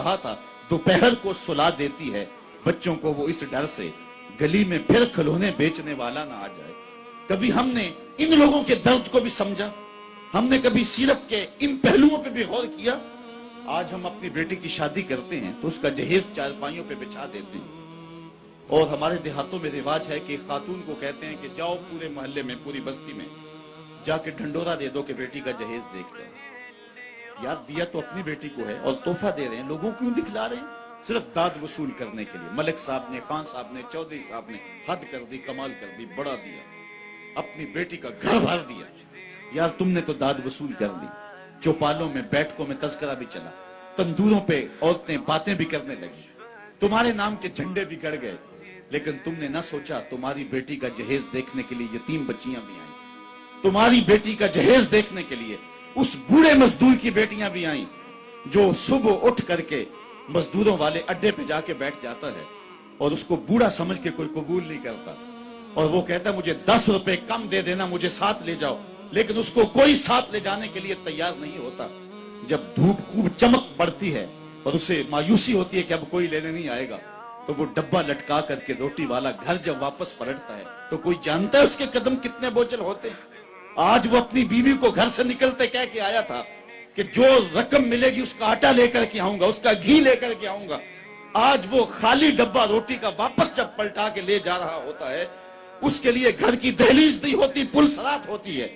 कहा था, दोपहर को सुला देती है बच्चों को वो इस डर से गली में फिर खिलौने बेचने वाला ना आ जाए। कभी हमने इन लोगों के दर्द को भी समझा? हमने कभी सीरत के इन पहलुओं पे भी गौर किया? आज हम अपनी बेटी की शादी करते हैं तो उसका जहेज चारपाइयों पे बिछा देते हैं, और हमारे देहातों में रिवाज है कि खातून को कहते हैं कि जाओ पूरे मोहल्ले में, पूरी बस्ती में जाके ढंडोरा दे दो कि बेटी का जहेज देख जाओ। यार दिया तो अपनी बेटी को है और तोहफा दे रहे हैं, लोगों क्यों दिखला रहे हैं? सिर्फ दाद वसूल करने के लिए। मलिक साहब ने, खान साहब ने, चौधरी साहब ने हद कर दी, कमाल कर दी, बढ़ा दिया, अपनी बेटी का घर भर दिया। यार तुमने तो दाद वसूल कर दी। चौपालों में, बैठकों में तस्करा भी चला, तंदूरों पे औरतें बातें भी करने लगी, तुम्हारे नाम के झंडे भी गड़ गए, लेकिन तुमने ना सोचा तुम्हारी बेटी का जहेज देखने के लिए यतीम बच्चियां भी आई, तुम्हारी बेटी का जहेज देखने के लिए उस बूढ़े मजदूर की बेटियां भी आई जो सुबह उठ करके मजदूरों वाले अड्डे पे जाके बैठ जाता है और उसको बूढ़ा समझ के कोई कबूल नहीं करता, और वो कहता है मुझे 10 रुपए कम दे देना, मुझे साथ ले जाओ, लेकिन उसको कोई साथ ले जाने के लिए तैयार नहीं होता। जब धूप खूब चमक पड़ती है और उसे मायूसी होती है कि अब कोई लेने नहीं आएगा, तो वो डब्बा लटका करके रोटी वाला घर जब वापस पलटता है तो कोई जानता है उसके कदम कितने बोझल होते हैं। आज वो अपनी बीवी को घर से निकलते कह के आया था कि जो रकम मिलेगी उसका आटा लेकर के आऊंगा, उसका घी लेकर के आऊंगा। आज वो खाली डब्बा रोटी का वापस जब पलटा के ले जा रहा होता है, उसके लिए घर की दहलीज नहीं होती, पुलसरात होती है,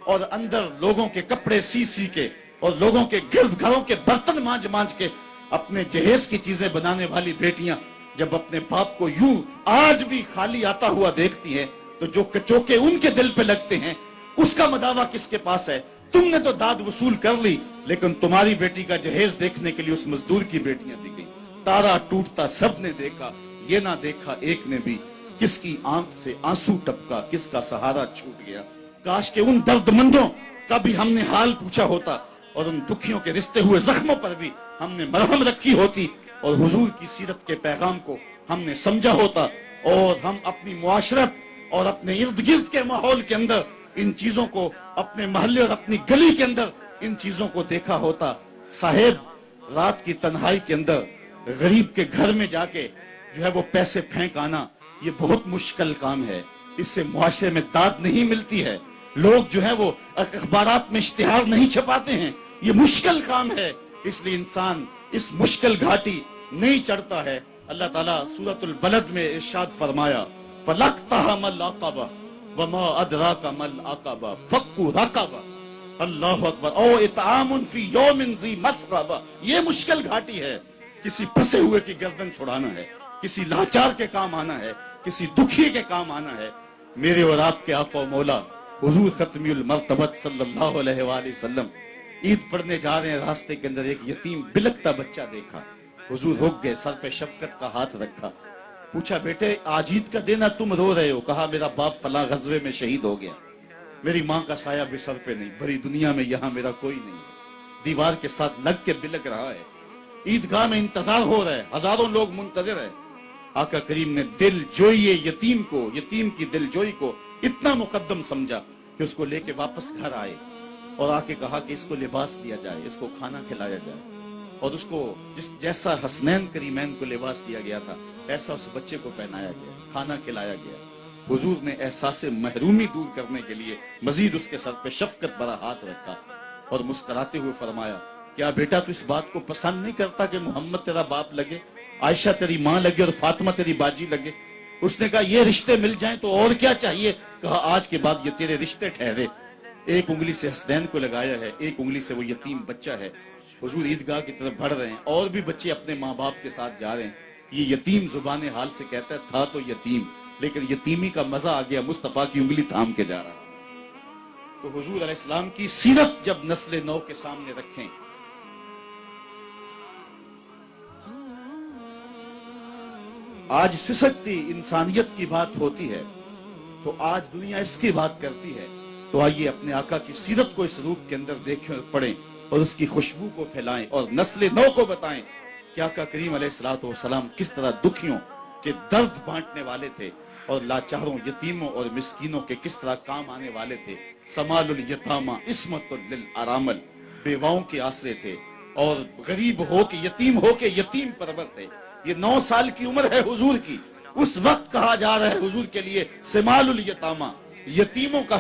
और अंदर लोगों के कपड़े सी सी के और लोगों के घरों के बर्तन मांज मांज के अपने जहेज की चीजें बनाने वाली बेटियां जब अपने बाप को यूं आज भी खाली आता हुआ देखती हैं, तो जो कचोके उनके दिल पे लगते हैं उसका मदावा किसके पास है? तुमने तो दाद वसूल कर ली, लेकिन तुम्हारी बेटी का जहेज देखने के लिए उस मजदूर की बेटियां भी गई। तारा टूटता सबने देखा, ये ना देखा एक ने भी, किसकी आंख से आंसू टपका, किसका सहारा छूट गया। काश के उन दर्दमंदों का भी हमने हाल पूछा होता और उन दुखियों के रिश्ते हुए जख्मों पर भी हमने मरहम रखी होती और हुजूर की सीरत के पैगाम को हमने समझा होता, और हम अपनी मुआशरत और अपने इर्द गिर्द के माहौल के अंदर इन चीजों को, अपने मोहल्ले और अपनी गली के अंदर इन चीजों को देखा होता। साहेब, रात की तन्हाई के अंदर गरीब के घर में जाके जो है वो पैसे फेंक आना, ये बहुत मुश्किल काम है। इससे मुआशरे में दाद नहीं मिलती है। लोग जो है वो अखबारात में इश्तिहार नहीं छपाते हैं, ये मुश्किल काम है। इसलिए इंसान इस मुश्किल घाटी नहीं चढ़ता है। अल्लाह ताला सूरतुल बलद में इरशाद फरमाया, फलक्तहा मल अक़बा वमा अदराका मल अक़बा फक्कु रक़बा। अल्लाहु अकबर। ओ इतआमुन फी यौमिन ज़ी मस्ग़बा। ये मुश्किल घाटी है। किसी फंसे हुए की गर्दन छुड़ाना है, किसी लाचार के काम आना है, किसी दुखी के काम आना है। मेरे और आपके आका मौला हुजूर खत्मुल मर्तबत सल्लल्लाहु अलैहि वसल्लम ईद पढ़ने जा रहे हैं, रास्ते के अंदर एक यतीम बिलखता बच्चा देखा। हुजूर रुक गए, सर पे शफकत का हाथ रखा, पूछा बेटे आज ईद का दिन है, तुम रो रहे हो? कहा मेरा बाप फला गजवे में शहीद हो गया, मेरी माँ का साया भी सर पे नहीं, भरी दुनिया में यहाँ मेरा कोई नहीं है। दीवार के साथ लग के बिलक रहा है। ईदगाह में इंतजार हो रहा है, हजारों लोग मुंतजिर है। आका करीम ने दिल जोई यतीम को, यतीम की दिल जोई को इतना मुकद्दम समझा कि उसको लेके वापस घर आए और आके कहा कि इसको लिबास दिया जाए, इसको खाना खिलाया जाए, और उसको जैसा हसनैन करीमैन को लिबास दिया गया था ऐसा उस बच्चे को पहनाया गया, खाना खिलाया गया। हुजूर ने एहसास महरूमी दूर करने के लिए मजीद उसके सर पे शफकत भरा हाथ रखा और मुस्कुराते हुए फरमाया, क्या बेटा तू इस बात को पसंद नहीं करता कि मोहम्मद तेरा बाप लगे, आयशा तेरी माँ लगे और फातिमा तेरी बाजी लगे? उसने कहा ये रिश्ते मिल जाएं तो और क्या चाहिए? कहा आज के बाद ये तेरे रिश्ते ठहरे। एक उंगली से हसनैन को लगाया है, एक उंगली से वो यतीम बच्चा है। हुजूर ईदगाह की तरफ बढ़ रहे हैं और भी बच्चे अपने माँ बाप के साथ जा रहे हैं। ये यतीम जुबान हाल से कहता है था तो यतीम, लेकिन यतीमी का मजा आ गया, मुस्तफा की उंगली थाम के जा रहा। तो हुजूर अलैहिस्सलाम की सीरत जब नस्ल नौ के सामने रखें, आज सिसकती इंसानियत की बात होती है तो आज दुनिया इसकी बात करती है। तो आइए अपने आका की सीरत को इस रूप के अंदर देखें और पढ़ें और उसकी खुशबू को फैलाएं और नस्ल नौ को बताएं कि आका करीम अलैहिस्सलातु वस्सलाम किस तरह दुखियों के दर्द बांटने वाले थे और लाचारों, यतीमों और मिस्कीनों के किस तरह काम आने वाले थे। समालुल यतामा इस्मतुल लिल अरामल, बेवाओं के आसरे थे اور غریب ہو کے یتیم پرور تھے. یہ 9 سال کی عمر ہے حضور کی. اس وقت کہا جا رہا ہے حضور کے لیے سمال الیتامہ، یتیموں کا